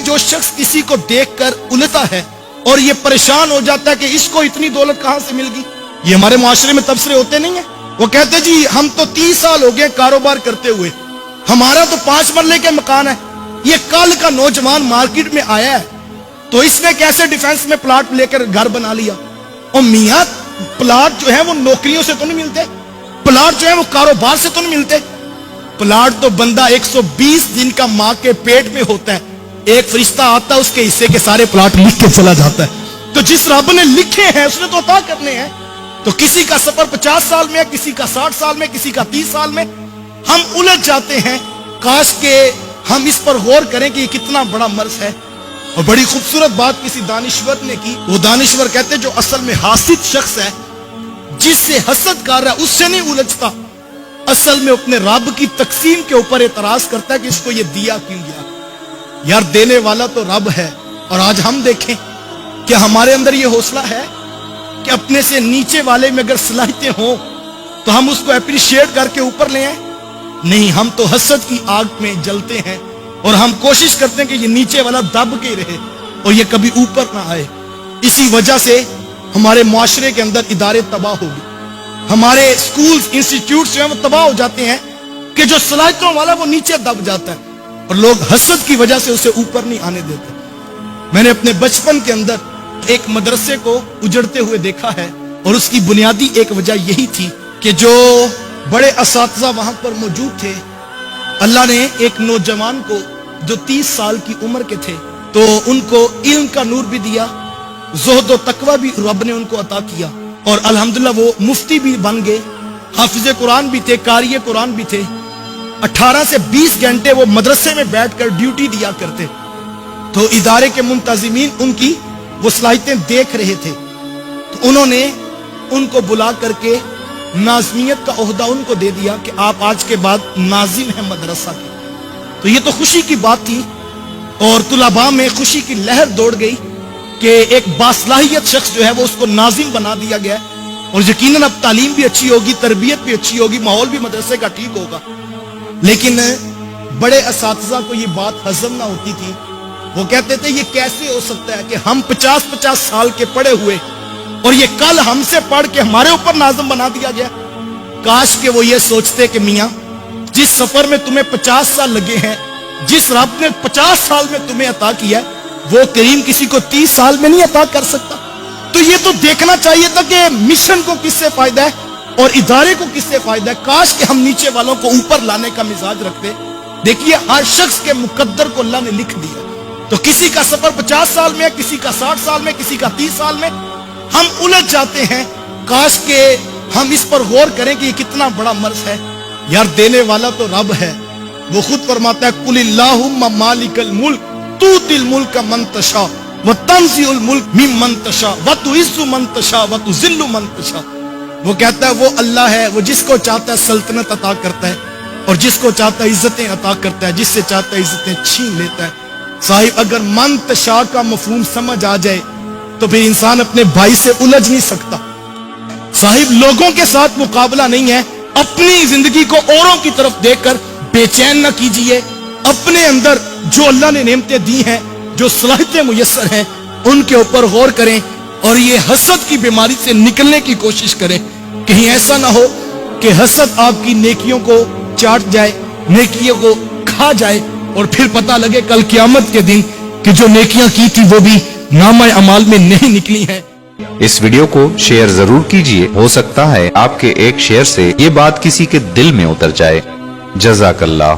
जो शख्स किसी को देखकर उलझता है और ये परेशान हो जाता है कि इसको इतनी दौलत कहां से मिल गई, ये हमारे मुआशरे में तबसरे होते नहीं है। वो कहते जी हम तो 30 साल हो गए कारोबार करते हुए, हमारा तो 5 मरले के मकान है, ये कल का नौजवान मार्केट में आया है तो इसने कैसे डिफेंस में प्लाट लेकर घर बना लिया। और मियां प्लाट जो है वो नौकरियों से तो नहीं मिलते, प्लाट जो है वो कारोबार से तो नहीं मिलते। प्लाट तो बंदा 120 दिन का मां के पेट में होता है, एक फरिश्ता आता है उसके हिस्से के सारे प्लाट लिख के चला जाता है। तो जिस रब ने लिखे हैं उसने तो अता करने हैं। तो किसी का सफर 50 साल में है, किसी का 60 साल में, किसी का 30 साल में, हम उलझ जाते हैं। काश के हम इस पर गौर करें कि ये कितना बड़ा मर्ज है। और बड़ी खूबसूरत बात किसी दानिश्वर ने की। वो दानिश्वर कहते जो असल में हासिद शख्स है, जिससे हसद कर रहा है उससे नहीं उलझता, असल में अपने रब की तकसीम के ऊपर एतराज करता है कि इसको ये दिया क्यों गया। यार देने वाला तो रब है। और आज हम देखें कि हमारे अंदर ये हौसला है कि अपने से नीचे वाले में अगर सलाहियतें हों तो हम उसको अप्रिशिएट करके ऊपर ले आए। नहीं, हम तो हसद की आग में जलते हैं और हम कोशिश करते हैं कि ये नीचे वाला दब के रहे और ये कभी ऊपर ना आए। इसी वजह से हमारे मुआशरे के अंदर इदारे तबाह हो गए, हमारे स्कूल्स इंस्टीट्यूट्स जो है वो तबाह हो जाते हैं कि जो सलाहियतों वाला वो नीचे दब जाता है और लोग हसद की वजह से उसे ऊपर नहीं आने देते। मैंने अपने बचपन के अंदर एक मदरसे को उजड़ते हुए देखा है और उसकी बुनियादी एक वजह यही थी कि जो बड़े असातिज़ा वहां पर मौजूद थे, अल्लाह ने एक नौजवान को जो 30 साल की उम्र के थे तो उनको इल्म का नूर भी दिया, ज़ुहद और तकवा भी रब ने उनको अता किया और अल्हम्दुलिल्लाह वो मुफ्ती भी बन गए, हाफिज़े कुरान भी थे, कारी कुरान भी थे। 18 से 20 घंटे वो मदरसे में बैठकर ड्यूटी दिया करते। तो इदारे के मुंतज़िमीन उनकी वो सलाहियतें देख रहे थे तो उन्होंने उनको बुला करके नाज़मियत का ओहदा उनको दे दिया कि आप आज के बाद नाज़िम हैं मदरसा के। तो ये तो खुशी की बात थी और तुलबा में खुशी की लहर दौड़ गई कि एक बासलाहियत शख्स जो है वो उसको नाज़िम बना दिया गया और यकीनन अब तालीम भी अच्छी होगी, तरबियत भी अच्छी होगी, माहौल भी मदरसे का ठीक होगा। लेकिन बड़े असातिज़ा को ये बात हजम ना होती थी। वो कहते थे ये कैसे हो सकता है कि हम 50-50 साल के पढ़े हुए और ये कल हमसे पढ़ के हमारे ऊपर नाज़िम बना दिया गया। काश के वो ये सोचते कि मियां जिस सफर में तुम्हें 50 साल लगे हैं, जिस रब ने 50 साल में तुम्हें अता किया, वो करीम किसी को 30 साल में नहीं अता कर सकता। तो ये तो देखना चाहिए था कि मिशन को किससे फायदा है और इदारे को किससे फायदा है। काश कि हम नीचे वालों को ऊपर लाने का मिजाज रखते। देखिए हर शख्स के मुकद्दर को अल्लाह ने लिख दिया। तो किसी का सफर 50 साल में, किसी का 60 साल में, किसी का 30 साल में, हम उलझ जाते हैं। काश के हम इस पर गौर करें कि ये कितना बड़ा मर्ज है। यार देने वाला तो रब है। वो खुद फरमाता है कुलिल्लाहुम्मा मालिकल मुल्क तूतिल मुल्क मन तशा व तंज़िउल मुल्क मिम्मन तशा व तुइज़्ज़ु मन तशा व तुज़िल्लु मन तशा। वो कहता है वो अल्लाह है, वो जिसको चाहता है सल्तनत अता करता है और जिसको चाहता है इज्जतें अता करता है, जिससे चाहता है इज्जतें छीन लेता है। साहिब अगर मन तशा का मफहूम समझ आ जाए तो फिर इंसान अपने भाई से उलझ नहीं सकता। साहिब लोगों के साथ मुकाबला नहीं है, अपनी जिंदगी को औरों की तरफ देखकर बेचैन न कीजिए। अपने अंदर जो अल्लाह ने नेमतें दी हैं, जो सलाहियतें मुयस्सर हैं, उनके ऊपर गौर करें और ये हसद की बीमारी से निकलने की कोशिश करें। कहीं ऐसा ना हो कि हसद आपकी नेकियों को चाट जाए, नेकियों को खा जाए और फिर पता लगे कल क़यामत के दिन कि जो नेकियां की थी वो भी नामा अमाल में नहीं निकली हैं। इस वीडियो को शेयर जरूर कीजिए, हो सकता है आपके एक शेयर से ये बात किसी के दिल में उतर जाए। जज़ाकल्लाह।